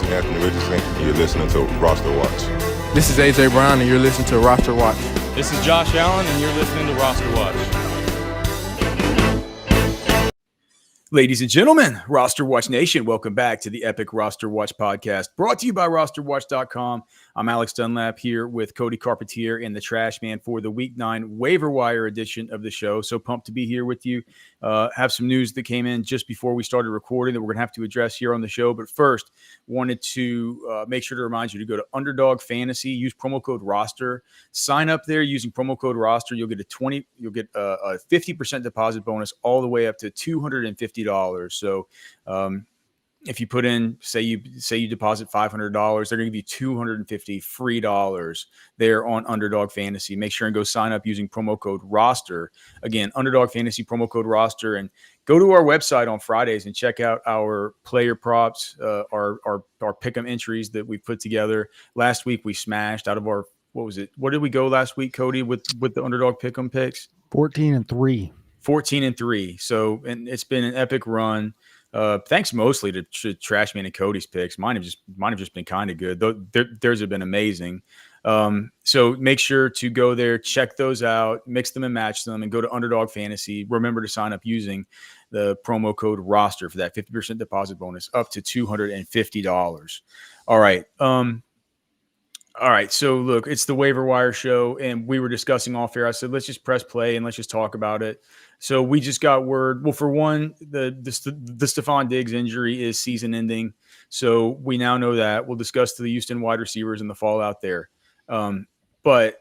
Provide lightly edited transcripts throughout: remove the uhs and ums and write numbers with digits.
This is Anthony Richardson, and you're listening to RosterWatch. This is AJ Brown, and you're listening to RosterWatch. This is Josh Allen, and you're listening to RosterWatch. Ladies and gentlemen, RosterWatch Nation, welcome back to the Epic RosterWatch podcast, brought to you by RosterWatch.com. I'm Alex Dunlap here with Cody Carpentier and the Trash Man for the Week 9 Waiver Wire edition of the show. So pumped to be here with you. Have some news that came in just before we started recording that we're going to have to address here on the show. But first, wanted to make sure to remind you to go to Underdog Fantasy, use promo code ROSTER, sign up there using promo code ROSTER. You'll get a 50% deposit bonus all the way up to $250. So if you put in, say you deposit $500, they're going to give you $250 free dollars there on Underdog Fantasy. Make sure and go sign up using promo code ROSTER. Again, Underdog Fantasy, promo code ROSTER, and go to our website on Fridays and check out our player props, our pick'em entries that we put together. Last week we smashed out of our, what was it? What did we go last week, Cody, with the Underdog pick'em picks? 14-3. 14-3. So, and it's been an epic run. Thanks mostly to Trashman and Cody's picks. Mine have just been kind of good. Theirs have been amazing. So make sure to go there, check those out, mix them and match them, and go to Underdog Fantasy. Remember to sign up using the promo code ROSTER for that 50% deposit bonus up to $250. All right. All right. So look, it's the waiver wire show, and we were discussing off air. I said, let's just press play and let's just talk about it. So we just got word. Well, for one, the Stephon Diggs injury is season ending. So we now know that. We'll discuss the Houston wide receivers and the fallout there. But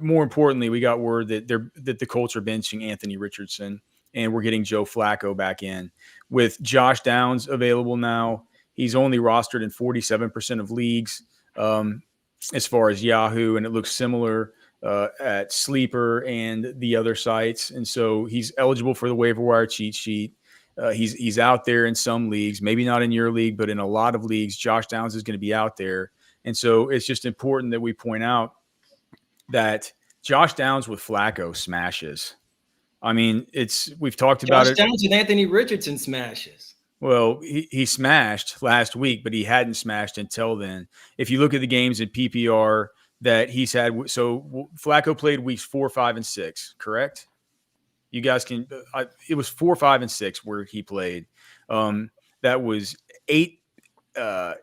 more importantly, we got word that the Colts are benching Anthony Richardson, and we're getting Joe Flacco back in. With Josh Downs available now, he's only rostered in 47% of leagues as far as Yahoo, and it looks similar at Sleeper and the other sites. And so he's eligible for the waiver wire cheat sheet. He's out there in some leagues, maybe not in your league, but in a lot of leagues, Josh Downs is going to be out there. And so it's just important that we point out that Josh Downs with Flacco smashes. I mean, we've talked about it. Josh Downs with Anthony Richardson smashes. Well, he smashed last week, but he hadn't smashed until then. If you look at the games in PPR that he's had, so Flacco played weeks 4, 5, and 6, correct? You guys can. It was 4, 5, and 6 where he played. That was 8.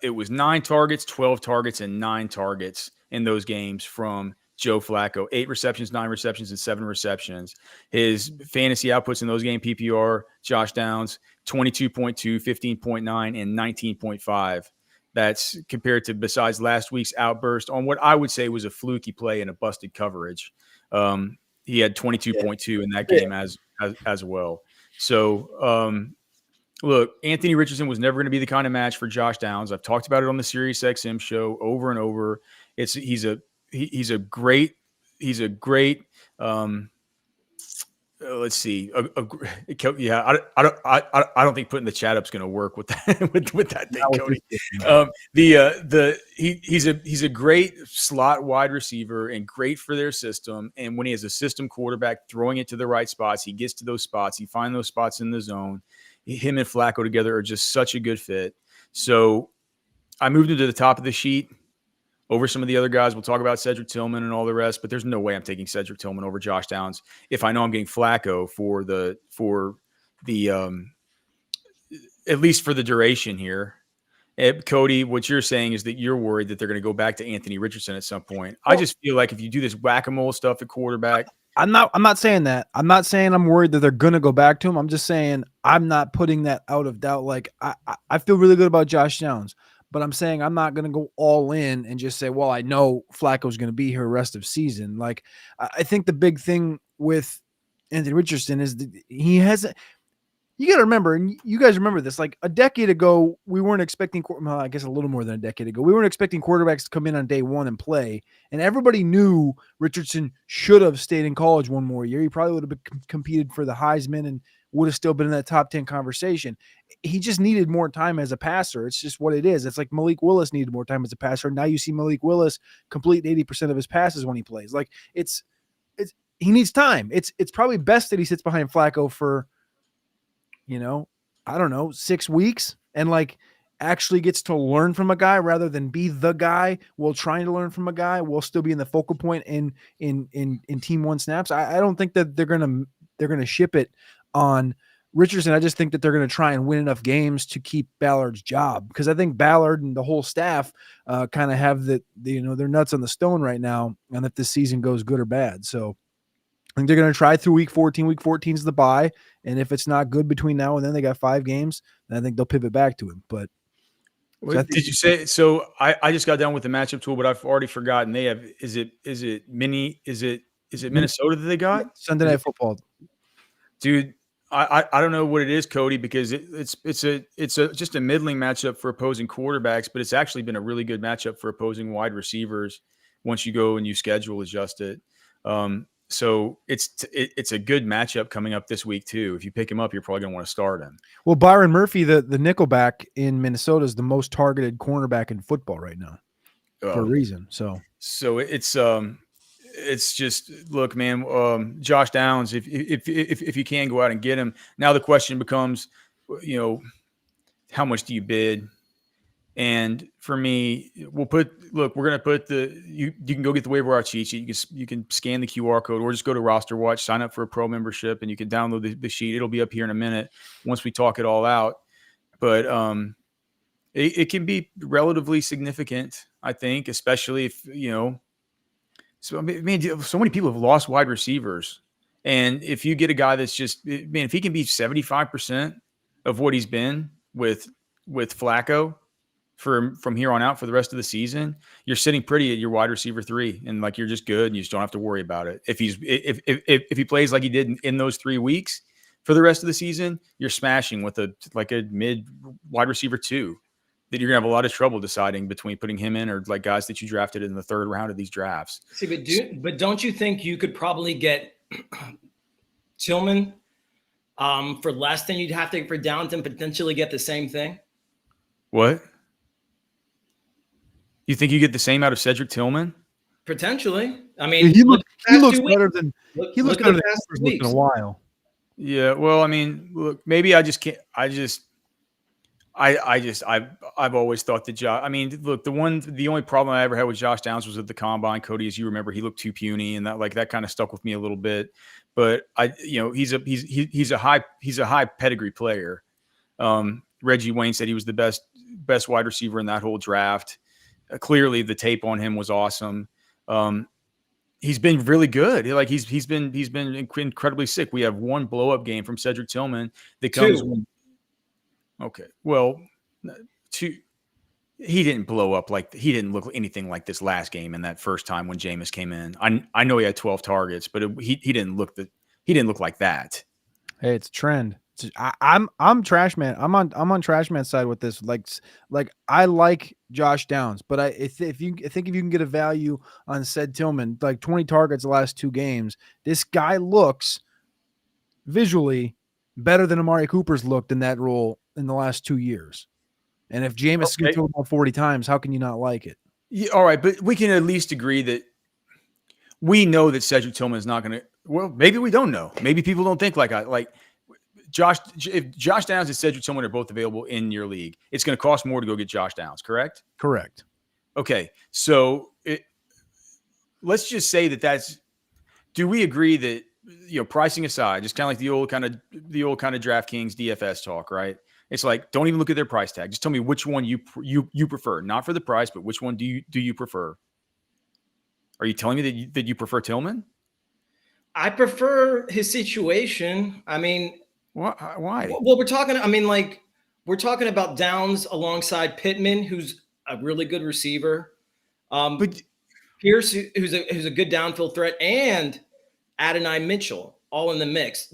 It was 9 targets, 12 targets, and 9 targets in those games from Joe Flacco. 8 receptions, 9 receptions, and 7 receptions. His fantasy outputs in those games, PPR, Josh Downs, 22.2, 15.9, and 19.5. That's compared to, besides last week's outburst on what I would say was a fluky play and a busted coverage. He had 22.2 in that game as well. So, look, Anthony Richardson was never going to be the kind of match for Josh Downs. I've talked about it on the Sirius XM show over and over. He's a great let's see. Yeah, I don't think putting the chat up is going to work with that with that thing, Cody. He's a great slot wide receiver and great for their system. And when he has a system quarterback throwing it to the right spots, he gets to those spots. He finds those spots in the zone. Him and Flacco together are just such a good fit. So I moved him to the top of the sheet over some of the other guys. We'll talk about Cedric Tillman and all the rest, but there's no way I'm taking Cedric Tillman over Josh Downs if I know I'm getting Flacco for the at least for the duration here. Cody, what you're saying is that you're worried that they're going to go back to Anthony Richardson at some point. I just feel like if you do this whack-a-mole stuff at quarterback, I'm not saying that. I'm not saying I'm worried that they're going to go back to him. I'm just saying I'm not putting that out of doubt. Like I feel really good about Josh Downs. But I'm saying I'm not going to go all in and just say, well, I know Flacco's going to be here the rest of season. Like, I think the big thing with Anthony Richardson is that he has – you got to remember, and you guys remember this, like a decade ago, we weren't expecting – well, I guess a little more than a decade ago. We weren't expecting quarterbacks to come in on day one and play. And everybody knew Richardson should have stayed in college one more year. He probably would have competed for the Heisman and would have still been in that top 10 conversation. He just needed more time as a passer. It's just what it is. It's like Malik Willis needed more time as a passer. Now you see Malik Willis complete 80% of his passes when he plays. Like he needs time. It's probably best that he sits behind Flacco for, I don't know, 6 weeks. And like actually gets to learn from a guy rather than be the guy while trying to learn from a guy, will still be in the focal point in team one snaps. I don't think that they're gonna ship it on Richardson. I just think that they're going to try and win enough games to keep Ballard's job, because I think Ballard and the whole staff kind of have they're nuts on the stone right now, and if this season goes good or bad. So I think they're going to try through week 14. Week 14 is the bye, and if it's not good between now and then, they got 5 games, then I think they'll pivot back to him. But did you say so? I just got done with the matchup tool, but I've already forgotten. They have is it Minnesota that they got Sunday Night Football, dude? I don't know what it is, Cody, because it's just a middling matchup for opposing quarterbacks, but it's actually been a really good matchup for opposing wide receivers once you go and you schedule adjust it. So it's a good matchup coming up this week too. If you pick him up, you're probably gonna want to start him. Well, Byron Murphy, the nickelback in Minnesota, is the most targeted cornerback in football right now for a reason. So it's just, look, man, Josh Downs, if you can go out and get him. Now the question becomes, how much do you bid? And for me, we're going to put you can go get the waiver wire cheat sheet. You can scan the QR code or just go to RosterWatch, sign up for a pro membership, and you can download the sheet. It'll be up here in a minute once we talk it all out. But it can be relatively significant, I think, especially if, so many people have lost wide receivers. And if you get a guy that's just, if he can be 75% of what he's been with Flacco from here on out for the rest of the season, you're sitting pretty at your wide receiver 3, and like you're just good, and you just don't have to worry about it. If he plays like he did in those 3 weeks for the rest of the season, you're smashing with a mid wide receiver 2 that you're gonna have a lot of trouble deciding between putting him in or like guys that you drafted in the 3rd round of these drafts. See, but don't you think you could probably get Tillman for less than you'd have to for Downs and potentially get the same thing? What? You think you get the same out of Cedric Tillman? Potentially. I mean, he looks better than he looks better than he's looked in a while. Yeah, well, I mean, look, maybe I just can't. I've always thought that Josh. I mean, look, the only problem I ever had with Josh Downs was at the combine. Cody, as you remember, he looked too puny, and that kind of stuck with me a little bit. But he's a high pedigree player. Reggie Wayne said he was the best wide receiver in that whole draft. Clearly, the tape on him was awesome. He's been really good. He's been incredibly sick. We have one blow up game from Cedric Tillman that comes. Okay, well, he didn't blow up he didn't look anything like this last game and that first time when Jameis came in. I know he had 12 targets, but he didn't look like that. Hey, it's a trend. I'm trash man. I'm on trash man's side with this. Like I like Josh Downs, but if you can get a value on said Tillman, like 20 targets the last 2 games, this guy looks visually better than Amari Cooper's looked in that role in the last 2 years. And if Jameis is going to throw the ball 40 times, how can you not like it? Yeah, all right, but we can at least agree that we know that Cedric Tillman is not going to. Well, maybe we don't know. Maybe people don't think like Josh. If Josh Downs and Cedric Tillman are both available in your league, it's going to cost more to go get Josh Downs. Correct? Correct. Okay, so let's just say that's. Do we agree that, pricing aside, just kind of like the old kind of DraftKings DFS talk, right? It's like, don't even look at their price tag. Just tell me which one you prefer, not for the price, but which one do you prefer? Are you telling me that you prefer Tillman? I prefer his situation. I mean, why? Well, we're talking about Downs alongside Pittman, who's a really good receiver. But Pierce, who's a good downfield threat, and Adonai Mitchell, all in the mix.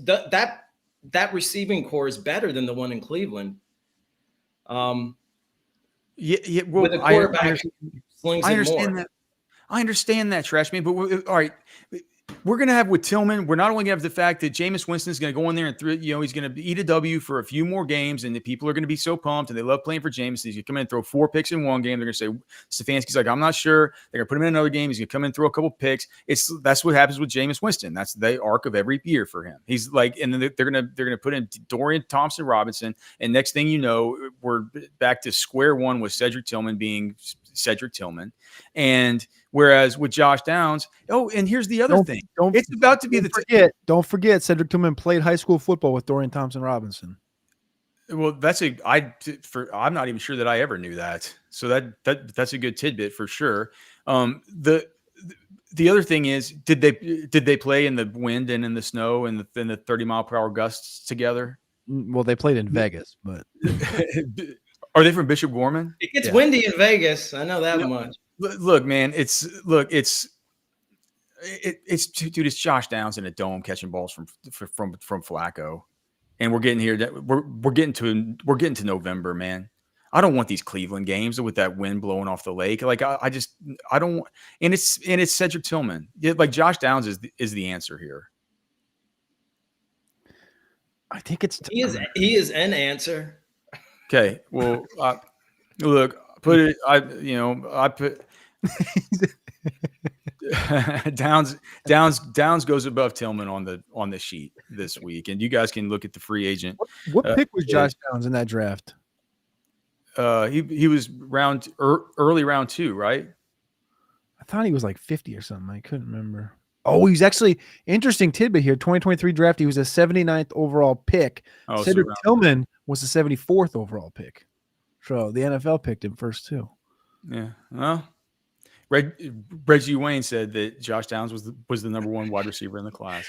That receiving core is better than the one in Cleveland. Well, with a quarterback who slings I it understand more. that. I understand that, Trash Man. But all right, we're going to have with Tillman, we're not only going to have the fact that Jameis Winston's going to go in there and he's going to eat a W for a few more games, and the people are going to be so pumped, and they love playing for Jameis. He's going to come in and throw 4 picks in one game. They're going to say Stefanski's like, I'm not sure. They're going to put him in another game. He's going to come in and throw a couple picks. That's what happens with Jameis Winston. That's the arc of every year for him. He's like, and then they're going to put in Dorian Thompson-Robinson, and next thing you know, we're back to square one with Cedric Tillman being Cedric Tillman. And whereas with Josh Downs, and here's the other thing. It's about to be don't forget Cedric Tillman played high school football with Dorian Thompson-Robinson. Well, I'm not even sure that I ever knew that. So that's a good tidbit for sure. The other thing is, did they play in the wind and in the snow and in the 30-mile-per-hour gusts together? Well, they played in Vegas, but are they from Bishop Gorman? It gets windy in Vegas. I know that much. Look, man, it's Josh Downs in a dome catching balls from Flacco, and we're getting here. We're getting to November, man. I don't want these Cleveland games with that wind blowing off the lake. Like I don't. And it's Cedric Tillman. Like Josh Downs is the answer here. I think he is an answer. Okay, well, look, I put Downs goes above Tillman on the sheet this week, and you guys can look at the free agent. What pick was Josh Downs in that draft? He was early round 2, right? I thought he was like 50 or something. I couldn't remember. Oh, he's actually interesting tidbit here. 2023 draft, he was a 79th overall pick. Cedric Tillman was the 74th overall pick. So the NFL picked him first too. Yeah. Well, Reggie Wayne said that Josh Downs was the number 1 wide receiver in the class.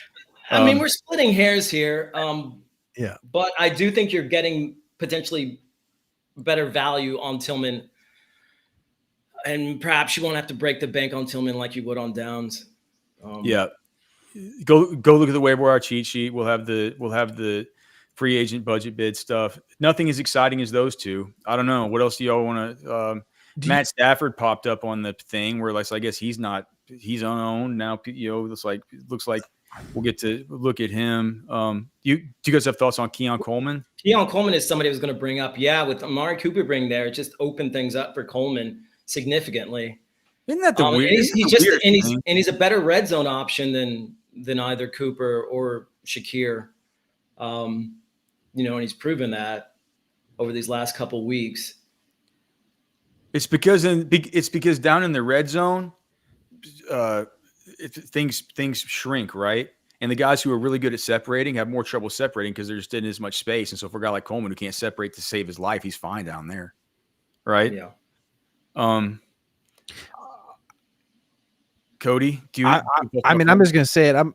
I mean, we're splitting hairs here. Yeah. But I do think you're getting potentially better value on Tillman. And perhaps you won't have to break the bank on Tillman like you would on Downs. Yeah. Go look at the waiver wire cheat sheet. We'll have the free agent budget bid stuff. Nothing as exciting as those two. I don't know. What else do y'all want to Matt Stafford popped up on the thing where I guess he's unowned now. Looks like we'll get to look at him. Do you guys have thoughts on Keon Coleman? Keon Coleman is somebody I was going to bring up. Yeah, with Amari Cooper being there, it just opened things up for Coleman significantally. Isn't that the weird? He's a better red zone option than either Cooper or Shakir. And he's proven that over these last couple weeks. It's because down in the red zone, things shrink, right? And the guys who are really good at separating have more trouble separating because there just isn't as much space. And so for a guy like Coleman who can't separate to save his life, he's fine down there, right? Yeah. Cody, I'm just gonna say it.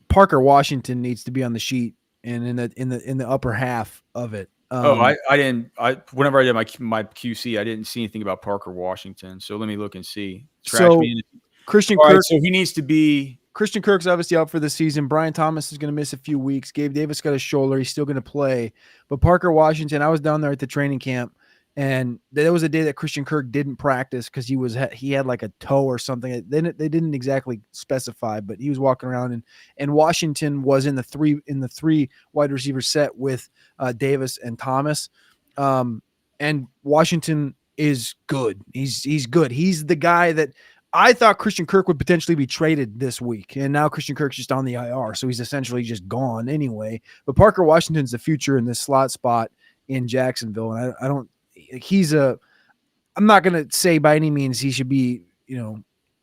Parker Washington needs to be on the sheet and in the upper half of it. I didn't. Whenever I did my QC, I didn't see anything about Parker Washington. So let me look and see. Christian Kirk. So he needs to be. Christian Kirk's obviously out for the season. Brian Thomas is going to miss a few weeks. Gabe Davis got a shoulder. He's still going to play. But Parker Washington, I was down there at the training camp. And there was a day that Christian Kirk didn't practice because he had like a toe or something. They didn't exactly specify, but he was walking around and Washington was in the three wide receiver set with Davis and Thomas. And Washington is good. He's good. He's the guy that I thought Christian Kirk would potentially be traded this week, and now Christian Kirk's just on the IR, so he's essentially just gone anyway. But Parker Washington's the future in this slot spot in Jacksonville, and I don't. I'm not going to say by any means he should be,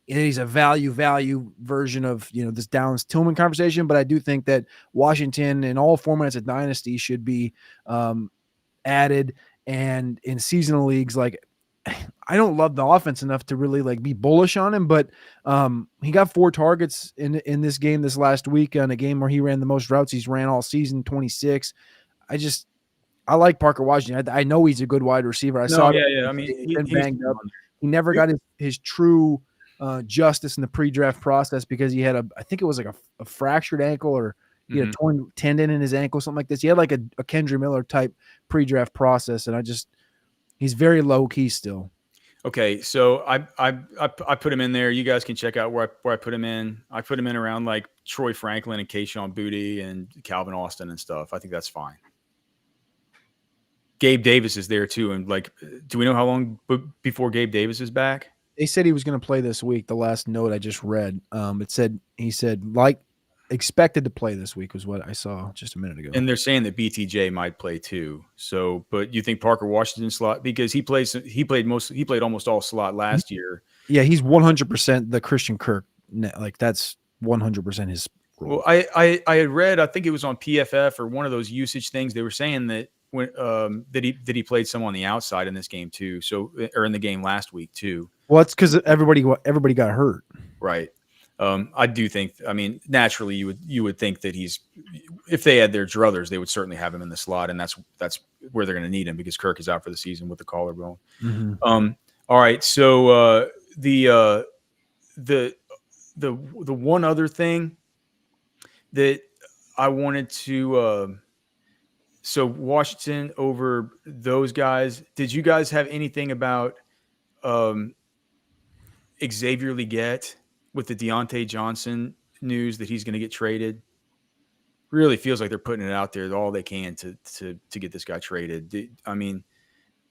he's a value version of, this Downs Tillman conversation, but I do think that Washington in all formats of dynasty should be added. And in seasonal leagues, I don't love the offense enough to really be bullish on him, but he got 4 targets in this game this last week on a game where he ran the most routes he's ran all season, 26. I like Parker Washington. I know he's a good wide receiver. I mean, he's banged up. He never got his true justice in the pre-draft process because he had I think it was a fractured ankle or he had a torn tendon in his ankle, something like this. He had like a Kendra Miller type pre-draft process, and he's very low key still. Okay, so I put him in there. You guys can check out where I put him in. I put him in around like Troy Franklin and Kayshon Boutte and Calvin Austin and stuff. I think that's fine. Gabe Davis is there too, and like, do we know how long before Gabe Davis is back? They said he was going to play this week. The last note I just read, he said expected to play this week was what I saw just a minute ago. And they're saying that BTJ might play too. So, but you think Parker Washington slot because he played almost all slot last year. Yeah, he's 100% the Christian Kirk. Like that's 100% his role. Well, I had read, I think it was on PFF or one of those usage things. They were saying that when that he played some on the outside in this game too. So, or in the game last week too. Well, it's because everybody got hurt. Right. I do think. I mean, naturally, you would think that if they had their druthers, they would certainly have him in the slot, and that's where they're going to need him because Kirk is out for the season with the collarbone. Mm-hmm. All right, so the one other thing that I wanted to so Washington over those guys. Did you guys have anything about Xavier Legette? With the Deontay Johnson news that he's going to get traded, really feels like they're putting it out there all they can to get this guy traded. I mean,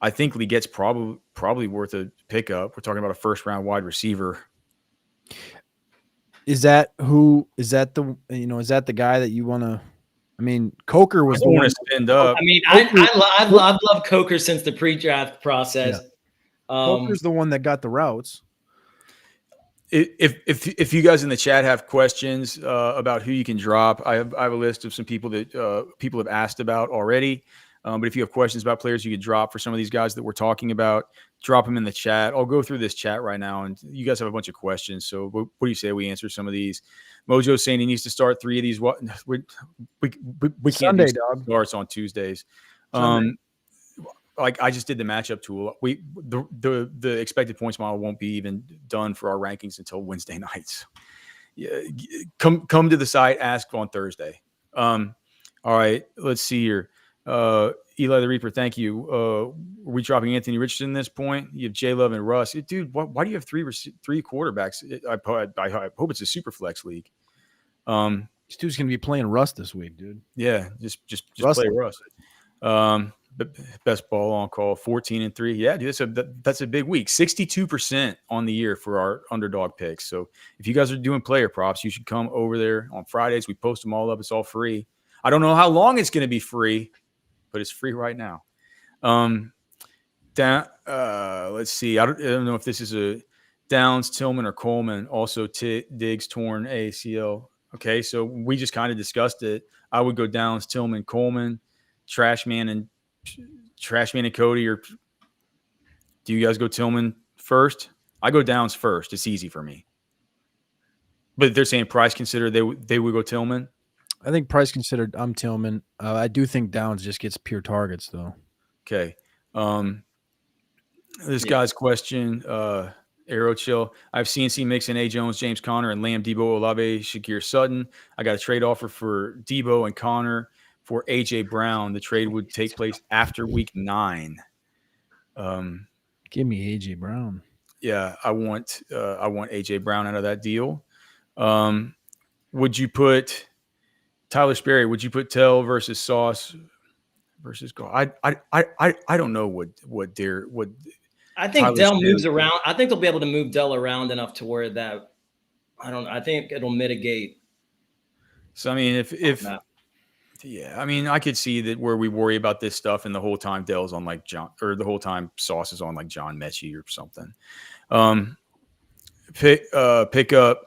I think Legette's probably worth a pickup. We're talking about a first-round wide receiver. Is that the guy that you want to? I mean, Coker was the one to spend up. I mean, I've loved Coker since the pre-draft process. Yeah. Coker's the one that got the routes. If you guys in the chat have questions about who you can drop, I have a list of some people that people have asked about already. But if you have questions about players you could drop for some of these guys that we're talking about, drop them in the chat. I'll go through this chat right now, and you guys have a bunch of questions. So what do you say we answer some of these? Mojo's saying he needs to start 3 of these. What we can't Sunday, do dog. starts on Tuesdays. Like I just did the matchup tool. The expected points model won't be even done for our rankings until Wednesday nights. Yeah, come to the site, ask on Thursday. All right, let's see here. Eli the Reaper, thank you. Are we dropping Anthony Richardson at this point? You have J Love and Russ. Dude, why do you have three quarterbacks? I hope it's a super flex league. This dude's gonna be playing Russ this week, dude. Yeah, just play Russ. Best ball on call, 14-3. Yeah, dude, that's a big week. 62% on the year for our underdog picks. So if you guys are doing player props, you should come over there on Fridays. We post them all up. It's all free. I don't know how long it's going to be free, but it's free right now. Let's see. I don't know if this is a Downs, Tillman, or Coleman. Also, Diggs torn ACL. Okay, so we just kind of discussed it. I would go Downs, Tillman, Coleman, Trashman and Cody. Or do you guys go Tillman first? I go Downs first. It's easy for me. But they're saying price considered they would go Tillman. I think price considered I'm Tillman. I do think Downs just gets pure targets though. Okay. This guy's question, Arrow Chill. I have CNC Mixon, A. Jones, James Conner, and Lamb, Debo, Olave, Shakir Sutton. I got a trade offer for Debo and Conner for A.J. Brown. The trade would take place after week 9. Give me A.J. Brown. Yeah, I want A.J. Brown out of that deal. Would you put Tyler Sperry? Would you put Tell versus Sauce versus Go? I don't know what I think Tyler Dell Sperry moves around. I think they'll be able to move Dell around enough to where that I think it'll mitigate. So I mean, I mean, I could see that where we worry about this stuff, and the whole time Dell's on like John, or the whole time Sauce is on like John Mechie or something. Pick up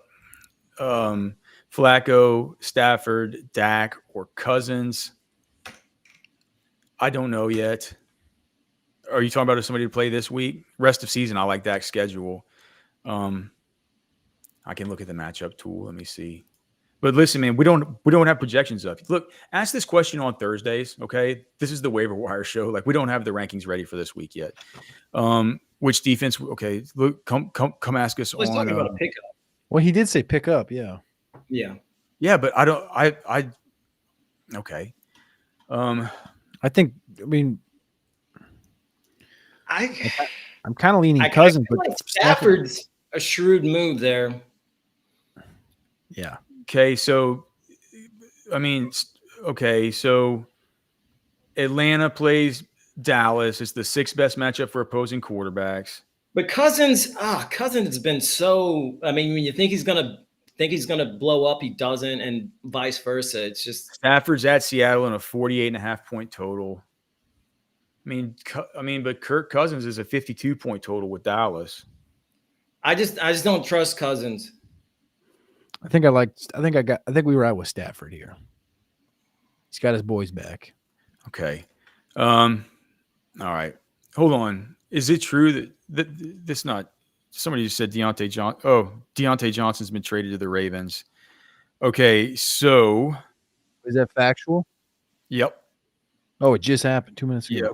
Flacco, Stafford, Dak, or Cousins. I don't know yet. Are you talking about somebody to play this week? Rest of season, I like Dak's schedule. I can look at the matchup tool. Let me see. But listen, man, we don't have projections up. Look, ask this question on Thursdays, okay? This is the waiver wire show. Like, we don't have the rankings ready for this week yet. Which defense? Okay, look, come ask us Let's on. talk about a pickup. Well, he did say pick up, yeah. Yeah, but I don't. Okay. I think. I mean, I'm kind of leaning I Cousins, feel but like Stafford's a shrewd move there. Yeah. Okay, so so Atlanta plays Dallas. It's the sixth best matchup for opposing quarterbacks. But Cousins has been so. I mean, when you think he's gonna blow up, he doesn't, and vice versa. It's just Stafford's at Seattle in a 48.5 point total. But Kirk Cousins is a 52 point total with Dallas. I just don't trust Cousins. I think we were out with Stafford here. He's got his boys back. Okay. All right. Hold on. Is it true that this not somebody just said Deontay Johnson's been traded to the Ravens? Okay, so Is that factual? yep. Oh, it just happened 2 minutes ago. Yep.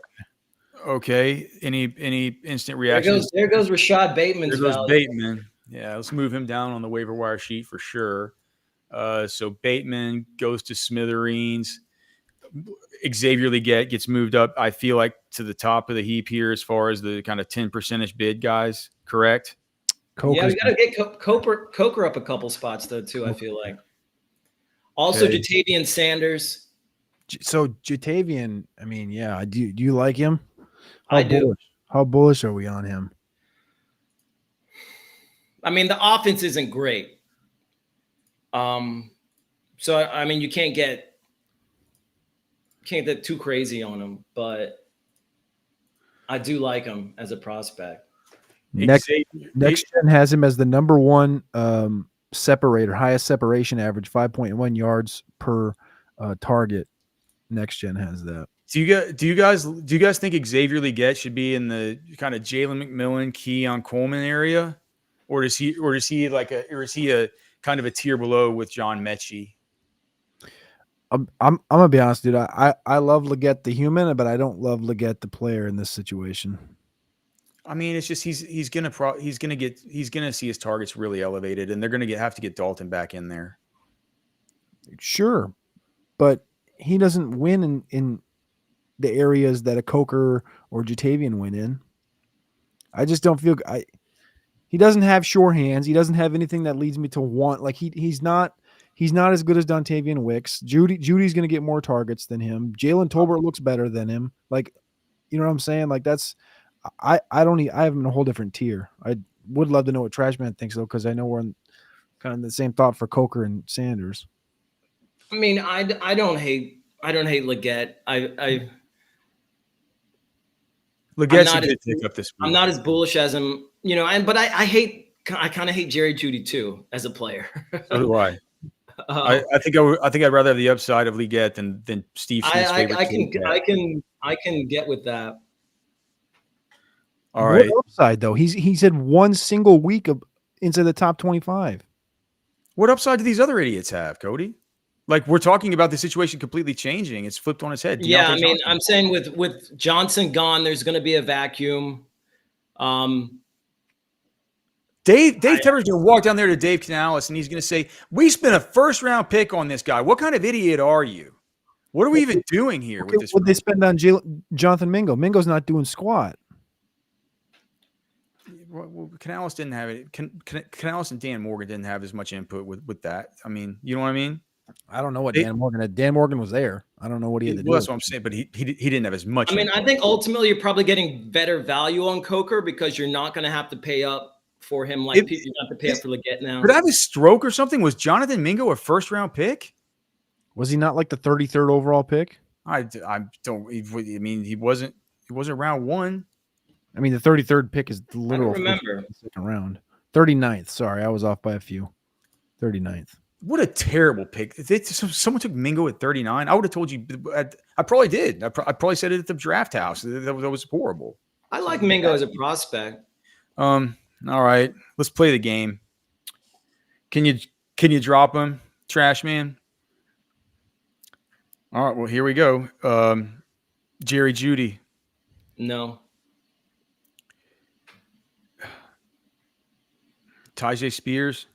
Okay. Any instant reactions? There goes Rashad Bateman's There goes value. Bateman. Yeah, let's move him down on the waiver wire sheet for sure. So Bateman goes to smithereens. Xavier Legette gets moved up, I feel like, to the top of the heap here as far as the kind of 10% bid guys, correct? Yeah, we got to get Coker up a couple spots, though, too, I feel like. Also, Okay. Jatavian Sanders. So Jatavian, I mean, yeah. Do you like him? I do. How bullish are we on him? I mean, the offense isn't great. So I mean, you can't get too crazy on him, but I do like him as a prospect. Next gen has him as the number one separator, highest separation average, 5.1 yards per target. Next gen has that. Do you guys think Xavier Legette should be in the kind of Jalen McMillan, Keon Coleman area, or is he a kind of a tier below with John Mechie? I'm gonna be honest, dude. I love Legette the human, but I don't love Legette the player in this situation. I mean, it's just he's gonna see his targets really elevated, and they're gonna have to get Dalton back in there. Sure, but he doesn't win in the areas that a Coker or Jatavian win in. I just don't feel he doesn't have sure hands. He doesn't have anything that leads me to want he's not as good as Dontavian Wicks. Judy's going to get more targets than him. Jalen Tolbert looks better than him. Like, you know what I'm saying? Like I have him in a whole different tier. I would love to know what Trashman thinks though, because I know we're in kind of the same thought for Coker and Sanders. I mean, I don't hate Legette. Legette's a good pick up this week. I'm not as bullish as him, but I kind of hate Jerry Jeudy too as a player. So do I. I think I'd rather have the upside of Legette than Steve Smith's favorite. I can get with that. All right. What upside though? He's had one single week of inside the top 25. What upside do these other idiots have, Cody? Like, we're talking about the situation completely changing. It's flipped on its head. Yeah, Deontay I mean, Johnson. I'm saying with Johnson gone, there's going to be a vacuum. Dave Tepper's going to walk down there to Dave Canales, and he's going to say, we spent a first-round pick on this guy. What kind of idiot are you? What are we even doing here with this? What they spend on Jonathan Mingo? Mingo's not doing squat. Well, Canales didn't have it. Canales and Dan Morgan didn't have as much input with that. I mean, you know what I mean? I don't know what Dan Morgan had. Dan Morgan was there. I don't know what he had to do. Well, that's what I'm saying, but he didn't have as much. I mean, I think ultimately you're probably getting better value on Coker because you're not going to have to pay up for him like you have to pay up for Legette now. Did I have a stroke or something? Was Jonathan Mingo a first-round pick? Was he not like the 33rd overall pick? I don't. I mean, he wasn't round one. I mean, the 33rd pick is the literal remember second round. 39th. Sorry, I was off by a few. 39th. What a terrible pick. If someone took Mingo at 39, I would have told you. I probably did. I probably said it at the draft house. That was horrible. I like Mingo as a prospect. All right. Let's play the game. Can you drop him, Trash Man? All right. Well, here we go. Jerry Jeudy. No. Tyjae Spears.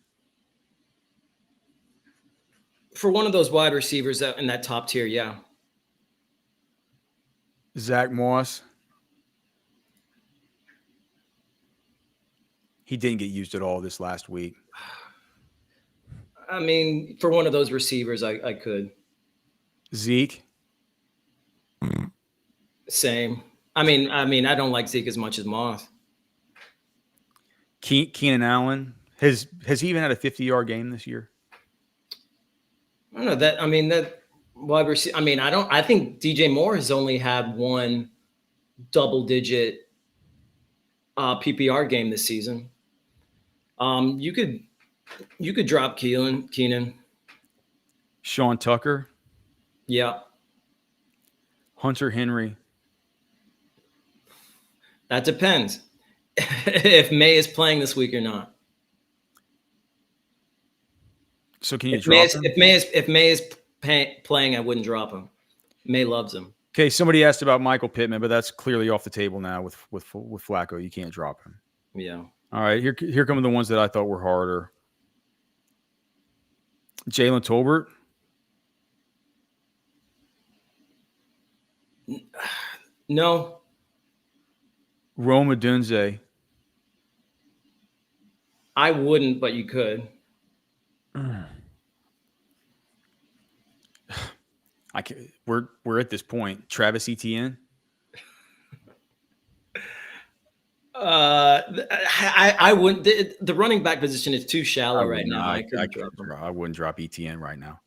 For one of those wide receivers in that top tier, yeah. Zach Moss. He didn't get used at all this last week. I mean, for one of those receivers, I could. Zeke. Same. I mean, I don't like Zeke as much as Moss. Keenan Allen. Has he even had a 50-yard game this year? I don't know that. I mean, that wide receiver. I mean, I think DJ Moore has only had one double-digit PPR game this season. You could drop Keenan. Sean Tucker. Yeah. Hunter Henry. That depends if May is playing this week or not. So can you drop him? If May is playing, I wouldn't drop him. May loves him. Okay, somebody asked about Michael Pittman, but that's clearly off the table now with Flacco. You can't drop him. Yeah. All right, here come the ones that I thought were harder. Jalen Tolbert. No. Rome Odunze. I wouldn't, but you could. We're at this point. Travis Etienne. I wouldn't. The running back position is too shallow right now. I wouldn't drop Etienne right now.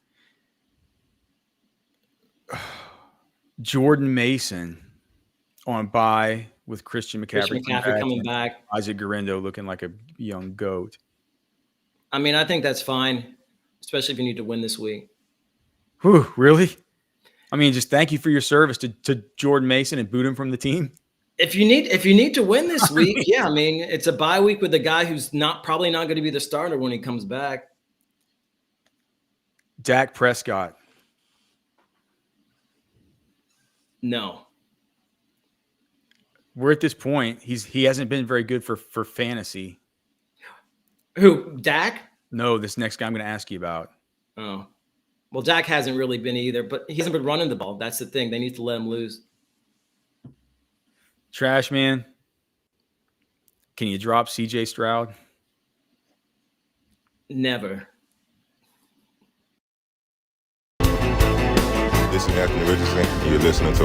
Jordan Mason on bye with Christian McCaffrey coming back. Isaac Guerrero looking like a young goat. I mean, I think that's fine, especially if you need to win this week. Whew, really? I mean, just thank you for your service to Jordan Mason and boot him from the team. If you need to win this week, yeah, I mean, it's a bye week with a guy who's probably not going to be the starter when he comes back. Dak Prescott. No. We're at this point. He hasn't been very good for fantasy. Who, Dak? No, this next guy I'm going to ask you about. Oh. Well, Dak hasn't really been either, but he hasn't been running the ball. That's the thing. They need to let him loose. Trash man. Can you drop CJ Stroud? Never. This is Anthony Richardson, and you're listening to